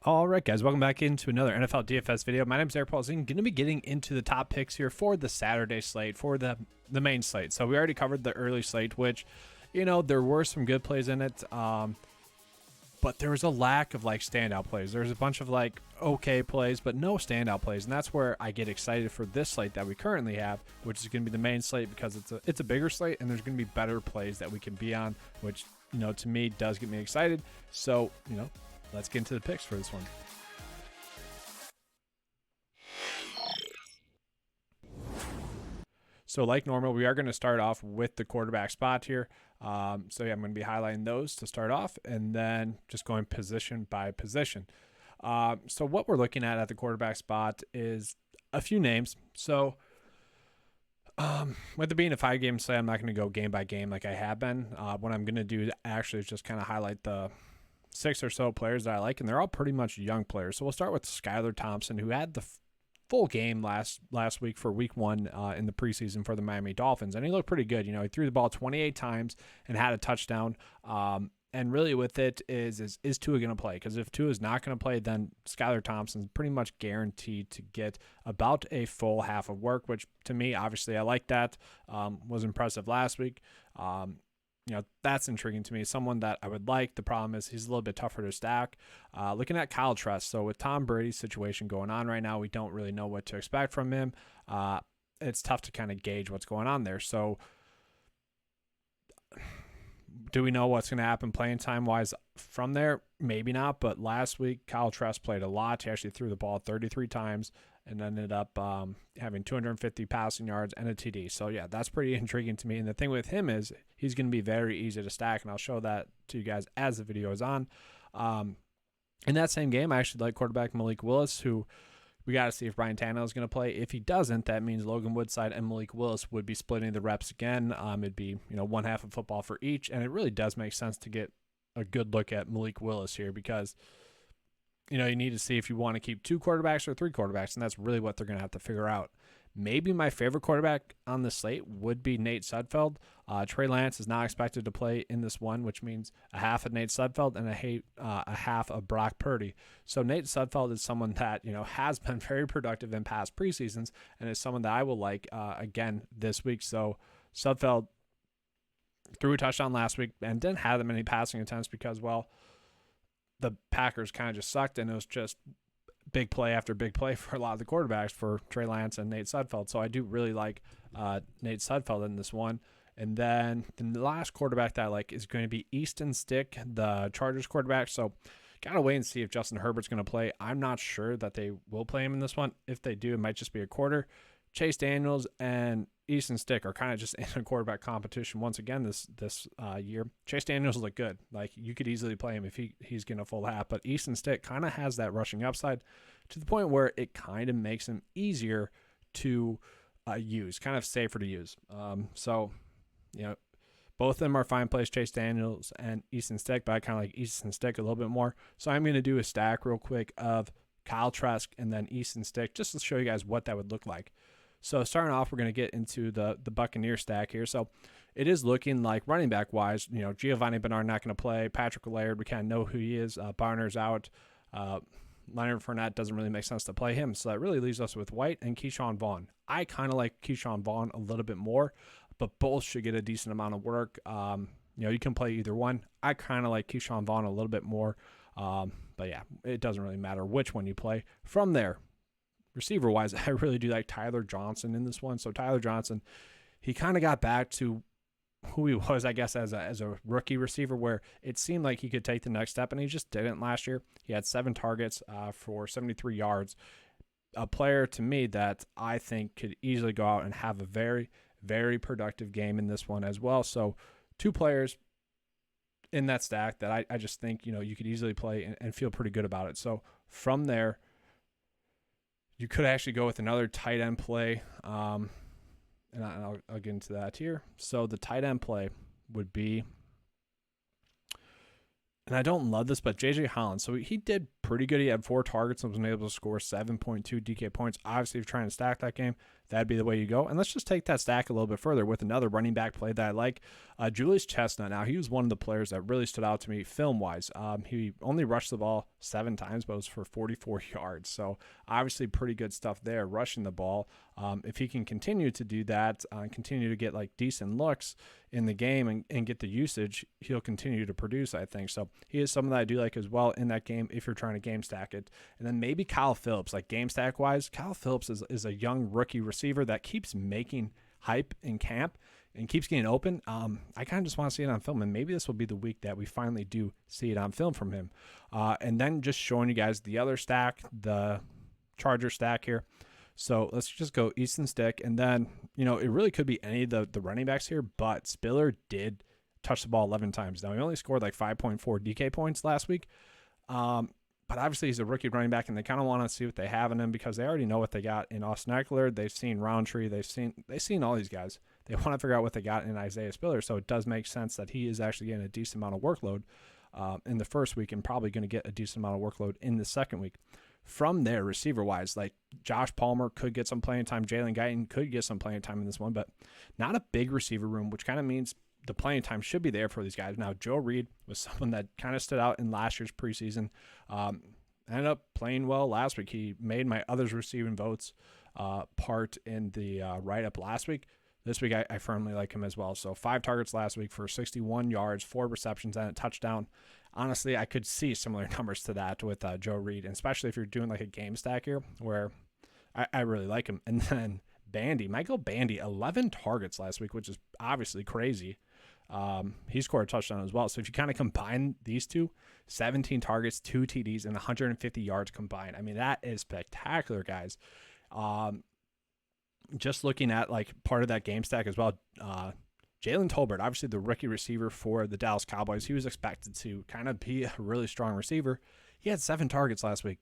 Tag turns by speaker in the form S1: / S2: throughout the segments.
S1: All right, guys, welcome back into another NFL DFS video. My name is Eric Paulson. Going to be getting into the top picks here for the Saturday slate, for the main slate. So we already covered the early slate, which, there were some good plays in it, but there was a lack of standout plays. There's a bunch of okay plays, but no standout plays, and that's where I get excited for this slate that we currently have, which is going to be the main slate because it's a bigger slate, and there's going to be better plays that we can be on, which to me does get me excited. So let's get into the picks for this one. So like normal, we are going to start off with the quarterback spot here. I'm going to be highlighting those to start off and then just going position by position. So what we're looking at the quarterback spot is a few names. So with it being a 5-game slate, I'm not going to go game by game like I have been. What I'm going to do actually is just kind of highlight the 6 or so players that I like, and they're all pretty much young players. So we'll start with Skylar Thompson, who had the full game last week for week 1 in the preseason for the Miami Dolphins, and he looked pretty good. He threw the ball 28 times and had a touchdown. And really with it is Tua going to play? Because if Tua is not going to play, then Skylar Thompson's pretty much guaranteed to get about a full half of work, which to me, obviously, I like that. Was impressive last week. That's intriguing to me. Someone that I would like. The problem is he's a little bit tougher to stack. Looking at Kyle Trask. So with Tom Brady's situation going on right now, we don't really know what to expect from him. It's tough to kind of gauge what's going on there. So do we know what's going to happen playing time wise from there? Maybe not. But last week, Kyle Trask played a lot. He actually threw the ball 33 times and ended up having 250 passing yards and a TD. So, yeah, that's pretty intriguing to me. And the thing with him is he's going to be very easy to stack, and I'll show that to you guys as the video is on. In that same game, I actually like quarterback Malik Willis, who we got to see if Brian Tannehill is going to play. If he doesn't, that means Logan Woodside and Malik Willis would be splitting the reps again. It'd be one half of football for each, and it really does make sense to get a good look at Malik Willis here because you need to see if you want to keep 2 quarterbacks or 3 quarterbacks, and that's really what they're going to have to figure out. Maybe my favorite quarterback on the slate would be Nate Sudfeld. Trey Lance is not expected to play in this one, which means a half of Nate Sudfeld and a half of Brock Purdy. So Nate Sudfeld is someone that has been very productive in past preseasons and is someone that I will like again this week. So Sudfeld threw a touchdown last week and didn't have that many passing attempts because, the Packers kind of just sucked, and it was just big play after big play for a lot of the quarterbacks for Trey Lance and Nate Sudfeld. So I do really like Nate Sudfeld in this one. And then the last quarterback that I like is going to be Easton Stick, the Chargers quarterback. So got to wait and see if Justin Herbert's going to play. I'm not sure that they will play him in this one. If they do, it might just be a quarter. Chase Daniels and Easton Stick are kind of just in a quarterback competition once again this year. Chase Daniels look good. You could easily play him if he's getting a full half, but Easton Stick kind of has that rushing upside to the point where it kind of makes him easier to use, kind of safer to use. Both of them are fine plays, Chase Daniels and Easton Stick, but I kind of like Easton Stick a little bit more. So I'm going to do a stack real quick of Kyle Trask and then Easton Stick just to show you guys what that would look like. So starting off, we're going to get into the Buccaneer stack here. So it is looking like running back wise, Giovanni Bernard not going to play. Patrick Laird, we kind of know who he is. Barner's out. Leonard Fournette doesn't really make sense to play him. So that really leaves us with White and Keyshawn Vaughn. I kind of like Keyshawn Vaughn a little bit more, but both should get a decent amount of work. You can play either one. I kind of like Keyshawn Vaughn a little bit more. But yeah, it doesn't really matter which one you play. From there, receiver-wise, I really do like Tyler Johnson in this one. So Tyler Johnson, he kind of got back to who he was, I guess, as a rookie receiver, where it seemed like he could take the next step, and he just didn't last year. He had 7 targets for 73 yards. A player, to me, that I think could easily go out and have a very, very productive game in this one as well. So 2 players in that stack that I just think, you could easily play and feel pretty good about it. So from there, you could actually go with another tight end play, and I'll get into that here. So the tight end play would be, and I don't love this, but J.J. Holland. So he did pretty good. He had 4 targets and was able to score 7.2 DK points. Obviously, if you're trying to stack that game, that'd be the way you go. And let's just take that stack a little bit further with another running back play that I like. Julius Chestnut. Now, he was one of the players that really stood out to me film-wise. He only rushed the ball 7 times, but it was for 44 yards. So, obviously, pretty good stuff there, rushing the ball. If he can continue to do that, continue to get like decent looks in the game and get the usage, he'll continue to produce, I think. So he is someone that I do like as well in that game if you're trying to game stack it. And then maybe Kyle Phillips, like game stack wise. Kyle Phillips is a young rookie receiver that keeps making hype in camp and keeps getting open. I kind of just want to see it on film, and maybe this will be the week that we finally do see it on film from him. And then just showing you guys the other stack, the Charger stack here. So let's just go Easton Stick, and then, you know, it really could be any of the running backs here, but Spiller did touch the ball 11 times. Now, he only scored like 5.4 DK points last week, but obviously he's a rookie running back, and they kind of want to see what they have in him because they already know what they got in Austin Eckler. They've seen Roundtree. They've seen all these guys. They want to figure out what they got in Isaiah Spiller, so it does make sense that he is actually getting a decent amount of workload in the first week and probably going to get a decent amount of workload in the second week. From there, receiver-wise, like Josh Palmer could get some playing time. Jalen Guyton could get some playing time in this one, but not a big receiver room, which kind of means the playing time should be there for these guys. Now, Joe Reed was someone that kind of stood out in last year's preseason. Ended up playing well last week. He made my others receiving votes part in the write-up last week. This week, I firmly like him as well. So 5 targets last week for 61 yards, 4 receptions, and a touchdown. Honestly, I could see similar numbers to that with Joe Reed, and especially if you're doing like a game stack here where I really like him. And then Michael Bandy, 11 targets last week, which is obviously crazy. He scored a touchdown as well. So if you kind of combine these two, 17 targets, 2 TDs, and 150 yards combined. I mean, that is spectacular, guys. Just looking at like part of that game stack as well, Jalen Tolbert, obviously the rookie receiver for the Dallas Cowboys, he was expected to kind of be a really strong receiver. He had 7 targets last week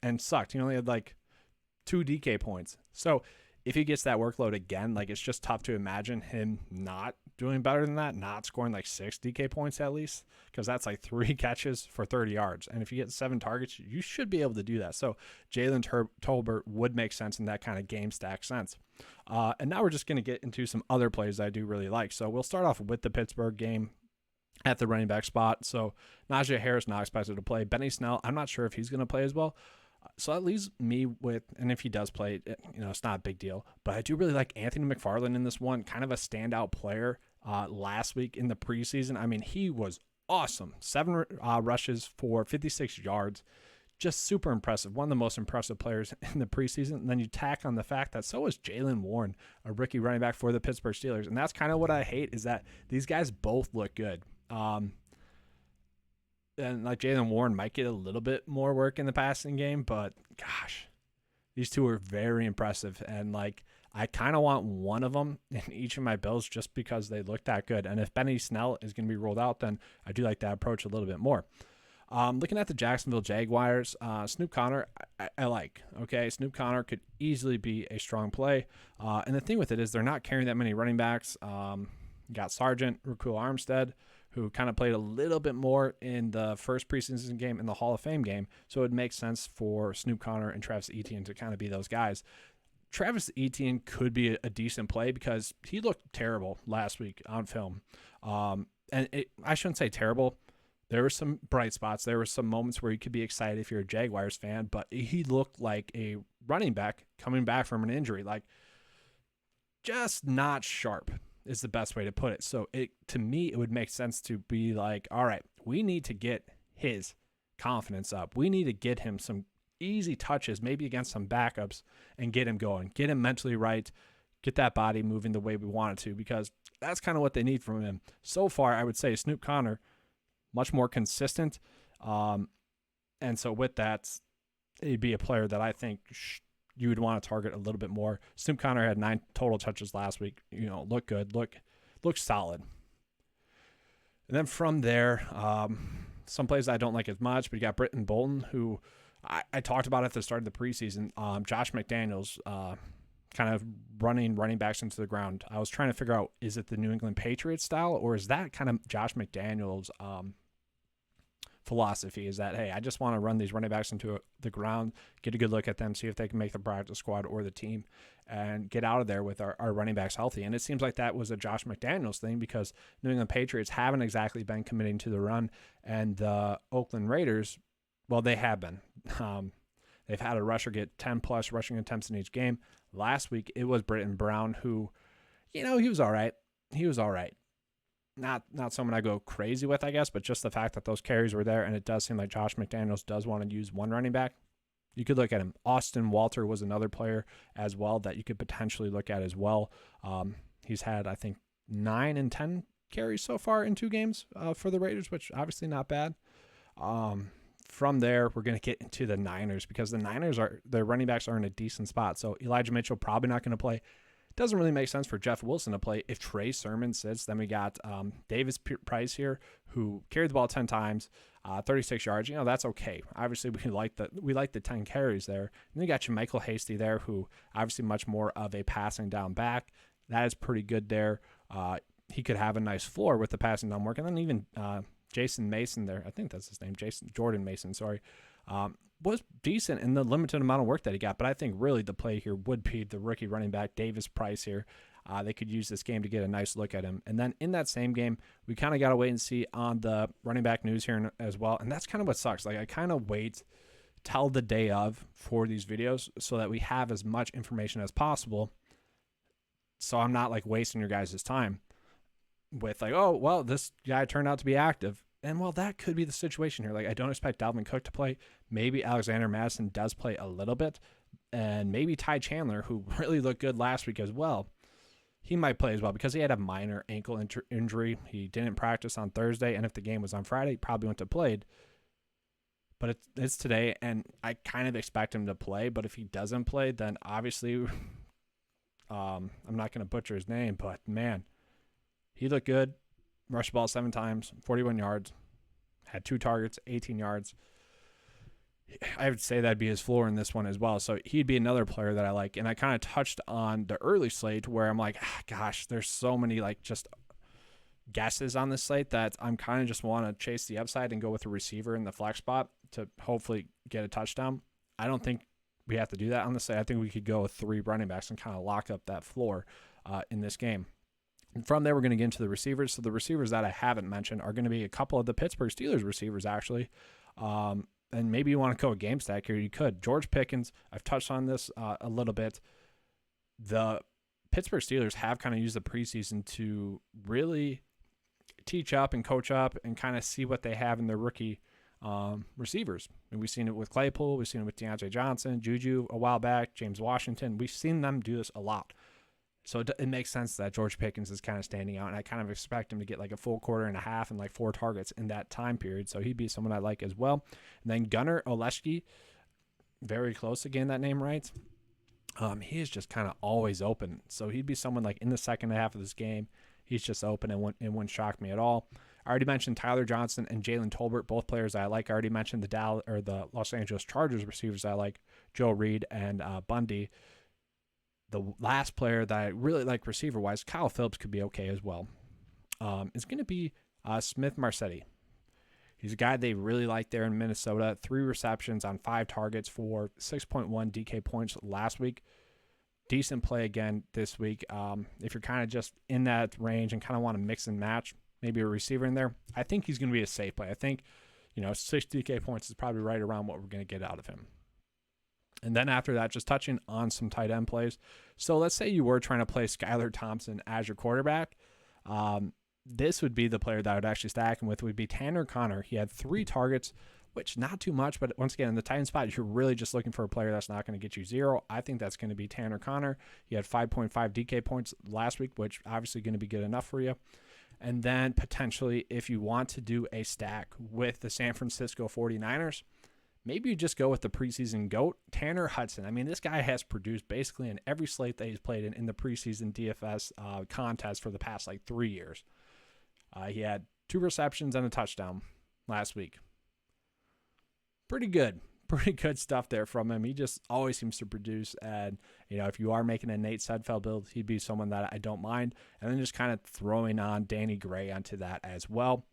S1: and sucked. He only had like 2 DK points. So if he gets that workload again, like it's just tough to imagine him not doing better than that, not scoring like 6 DK points at least, because that's like 3 catches for 30 yards. And if you get 7 targets, you should be able to do that. So Jalen Tolbert would make sense in that kind of game stack sense. And now we're just going to get into some other plays I do really like. So we'll start off with the Pittsburgh game at the running back spot. So Najee Harris not expected to play. Benny Snell, I'm not sure if he's going to play as well. So that leaves me with, and if he does play, it's not a big deal. But I do really like Anthony McFarland in this one, kind of a standout player last week in the preseason. I mean, he was awesome. 7 rushes for 56 yards. Just super impressive. One of the most impressive players in the preseason. And then you tack on the fact that so is Jaylen Warren, a rookie running back for the Pittsburgh Steelers. And that's kind of what I hate, is that these guys both look good. And like Jaylen Warren might get a little bit more work in the passing game, but gosh, these two are very impressive. And like, I kind of want one of them in each of my bills just because they look that good. And if Benny Snell is going to be rolled out, then I do like that approach a little bit more. Looking at the Jacksonville Jaguars, Snoop Conner, I like. Okay, Snoop Conner could easily be a strong play. And the thing with it is they're not carrying that many running backs. You got Sargent, Raquel Armstead, who kind of played a little bit more in the first preseason game in the Hall of Fame game. So it makes sense for Snoop Conner and Travis Etienne to kind of be those guys. Travis Etienne could be a decent play because he looked terrible last week on film. I shouldn't say terrible. There were some bright spots. There were some moments where you could be excited if you're a Jaguars fan, but he looked like a running back coming back from an injury. Like, just not sharp is the best way to put it. So to me, it would make sense to be like, all right, we need to get his confidence up. We need to get him some easy touches, maybe against some backups, and get him going, get him mentally right, get that body moving the way we want it to, because that's kind of what they need from him. So far, I would say Snoop Conner, much more consistent. And so with that, it'd be a player that I think you would want to target a little bit more. Snoop Conner had 9 total touches last week. Look good, look solid. And then from there, some plays I don't like as much, but you got Britton Bolton, who I talked about at the start of the preseason. Josh McDaniels kind of running backs into the ground. I was trying to figure out, is it the New England Patriots style, or is that kind of Josh McDaniels' philosophy is that, hey, I just want to run these running backs into the ground, get a good look at them, see if they can make the practice squad or the team, and get out of there with our running backs healthy. And it seems like that was a Josh McDaniels thing, because New England Patriots haven't exactly been committing to the run, and the Oakland Raiders, well, they have been. They've had a rusher get 10-plus rushing attempts in each game. Last week, it was Britton Brown who, he was all right. He was all right. Not someone I go crazy with, I guess, but just the fact that those carries were there, and it does seem like Josh McDaniels does want to use one running back. You could look at him. Austin Walter was another player as well that you could potentially look at as well. He's had, I think, 9 and 10 carries so far in 2 games for the Raiders, which obviously not bad. From there, we're going to get into the Niners, because the Niners, their running backs are in a decent spot. So Elijah Mitchell probably not going to play. Doesn't really make sense for Jeff Wilson to play if Trey Sermon sits. Then we got Davis Price here, who carried the ball 10 times, 36 yards. That's okay. Obviously, we like the 10 carries there. And then you got your Michael Hasty there, who obviously much more of a passing down back. That is pretty good there. He could have a nice floor with the passing down work. And then even Jason Mason there, I think that's his name, Jordan Mason, sorry, was decent in the limited amount of work that he got. But I think really the play here would be the rookie running back, Davis Price here. They could use this game to get a nice look at him. And then in that same game, we kind of got to wait and see on the running back news here as well. And that's kind of what sucks. Like, I kind of wait till the day of for these videos so that we have as much information as possible. So I'm not like wasting your guys' time with like, oh, well, this guy turned out to be active. And well, that could be the situation here. Like, I don't expect Dalvin Cook to play. Maybe Alexander Madison does play a little bit. And maybe Ty Chandler, who really looked good last week as well, he might play as well, because he had a minor ankle injury. He didn't practice on Thursday. And if the game was on Friday, he probably wouldn't have played. But it's today, and I kind of expect him to play. But if he doesn't play, then obviously, I'm not going to butcher his name, but man, he looked good. Rushed the ball 7 times, 41 yards, had 2 targets, 18 yards. I would say that'd be his floor in this one as well. So he'd be another player that I like. And I kind of touched on the early slate where I'm like, gosh, there's so many like just guesses on this slate that I'm kind of just want to chase the upside and go with a receiver in the flex spot to hopefully get a touchdown. I don't think we have to do that on the slate. I think we could go with 3 running backs and kind of lock up that floor in this game. And from there, we're going to get into the receivers. So the receivers that I haven't mentioned are going to be a couple of the Pittsburgh Steelers receivers, actually. And maybe you want to go a game stack here. You could. George Pickens, I've touched on this a little bit. The Pittsburgh Steelers have kind of used the preseason to really teach up and coach up and kind of see what they have in their rookie receivers. And we've seen it with Claypool. We've seen it with DeAndre Johnson, Juju a while back, James Washington. We've seen them do this a lot. So it makes sense that George Pickens is kind of standing out, and I kind of expect him to get like a full quarter and a half and like 4 targets in that time period. So he'd be someone I like as well. And then Gunnar Olszewski, very close again, that name right. He is just kind of always open. So he'd be someone like in the second half of this game, he's just open and wouldn't shock me at all. I already mentioned Tyler Johnson and Jalen Tolbert, both players I like. I already mentioned the Los Angeles Chargers receivers I like, Joe Reed and Bundy. The last player that I really like receiver-wise, Kyle Phillips could be okay as well. It's going to be Smith Marsetti. He's a guy they really like there in Minnesota. 3 receptions on 5 targets for 6.1 DK points last week. Decent play again this week. If you're kind of just in that range and kind of want to mix and match, maybe a receiver in there, I think he's going to be a safe play. I think 6 DK points is probably right around what we're going to get out of him. And then after that, just touching on some tight end plays. So let's say you were trying to play Skylar Thompson as your quarterback. This would be the player that I would actually stack him with, would be Tanner Conner. He had 3 targets, which not too much, but once again, in the tight end spot, you're really just looking for a player that's not going to get you 0. I think that's going to be Tanner Conner. He had 5.5 DK points last week, which obviously going to be good enough for you. And then potentially, if you want to do a stack with the San Francisco 49ers, maybe you just go with the preseason GOAT, Tanner Hudson. I mean, this guy has produced basically in every slate that he's played in the preseason DFS contest for the past 3 years. He had 2 receptions and a touchdown last week. Pretty good stuff there from him. He just always seems to produce. And, if you are making a Nate Sudfeld build, he'd be someone that I don't mind. And then just kind of throwing on Danny Gray onto that as well.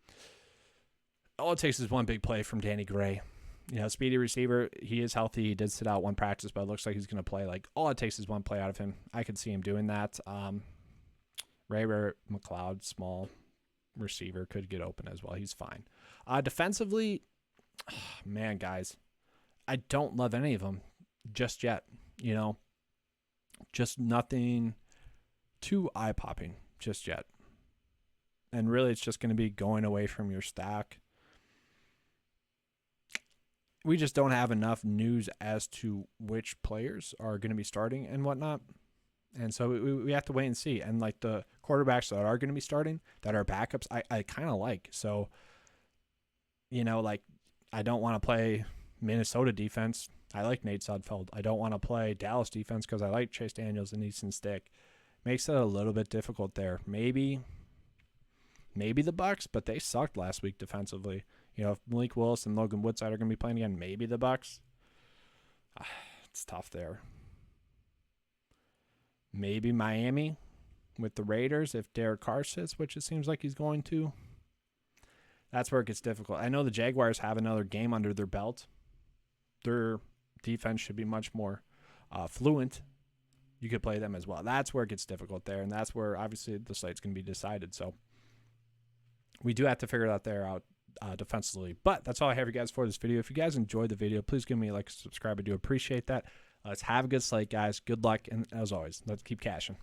S1: all it takes is one big play from Danny Gray. Speedy receiver. He is healthy. He did sit out one practice, but it looks like he's going to play. Like, all it takes is one play out of him. I could see him doing that. Ray McLeod, small receiver, could get open as well. He's fine. Defensively, man, guys, I don't love any of them just yet. Just nothing too eye-popping just yet. And really, it's just going to be going away from your stack. We just don't have enough news as to which players are going to be starting and whatnot. And so we have to wait and see. And like the quarterbacks that are going to be starting, that are backups, I kind of like. So, I don't want to play Minnesota defense. I like Nate Sudfeld. I don't want to play Dallas defense because I like Chase Daniels and Easton Stick. Makes it a little bit difficult there. Maybe the Bucs, but they sucked last week defensively. If Malik Willis and Logan Woodside are going to be playing again, maybe the Bucs. It's tough there. Maybe Miami with the Raiders if Derek Carr sits, which it seems like he's going to. That's where it gets difficult. I know the Jaguars have another game under their belt. Their defense should be much more fluent. You could play them as well. That's where it gets difficult there, and that's where obviously the slate's going to be decided. So we do have to figure that there out defensively. But that's all I have you guys for this video. If you guys enjoyed the video, please give me a like, subscribe. I do appreciate that. Let's have a good slate, guys. Good luck, and as always, let's keep cashing.